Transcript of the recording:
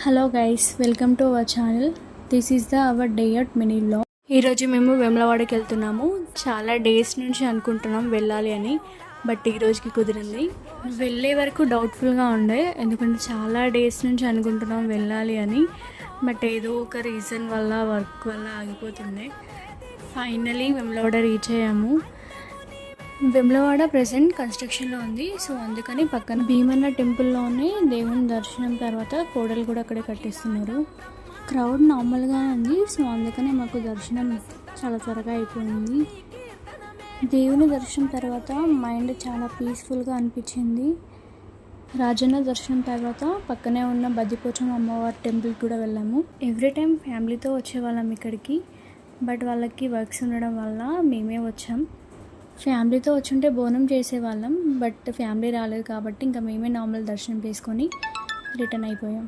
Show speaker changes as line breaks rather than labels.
Hello guys, welcome to our channel. This is our day at mini vlog. ఈరోజు మేము వేములవాడకి వెళ్తున్నాము. చాలా days నుంచి అనుకుంటున్నాం వెళ్ళాలి అని, బట్ ఈరోజుకి కుదిరింది. వెళ్ళే వరకు డౌట్ఫుల్గా ఉండే, ఎందుకంటే చాలా డేస్ నుంచి అనుకుంటున్నాం వెళ్ళాలి అని, బట్ ఏదో ఒక రీజన్ వల్ల వర్క్ వల్ల ఆగిపోతుండే. ఫైనలీ వేములవాడ రీచ్ అయ్యాము. వేములవాడ ప్రెసెంట్ కన్స్ట్రక్షన్లో ఉంది, సో అందుకని పక్కన భీమన్న టెంపుల్లోనే దేవుని దర్శనం తర్వాత కోడలు కూడా అక్కడే కట్టిస్తున్నారు. క్రౌడ్ నార్మల్గా ఉంది, సో అందుకని మాకు దర్శనం చాలా త్వరగా అయిపోయింది. దేవుని దర్శనం తర్వాత మైండ్ చాలా పీస్ఫుల్గా అనిపించింది. రాజన్న దర్శనం తర్వాత పక్కనే ఉన్న బద్దిపోచమ్మ అమ్మవారి టెంపుల్ కూడా వెళ్ళాము. ఎవ్రీ టైం ఫ్యామిలీతో వచ్చేవాళ్ళం ఇక్కడికి, బట్ వాళ్ళకి వర్క్స్ ఉండడం వల్ల మేమే వచ్చాం. ఫ్యామిలీతో వచ్చుంటే బోనం చేసేవాళ్ళం, బట్ ఫ్యామిలీ రాలేదు కాబట్టి ఇంకా మేమే నార్మల్ దర్శనం చేసుకొని రిటర్న్ అయిపోయాం.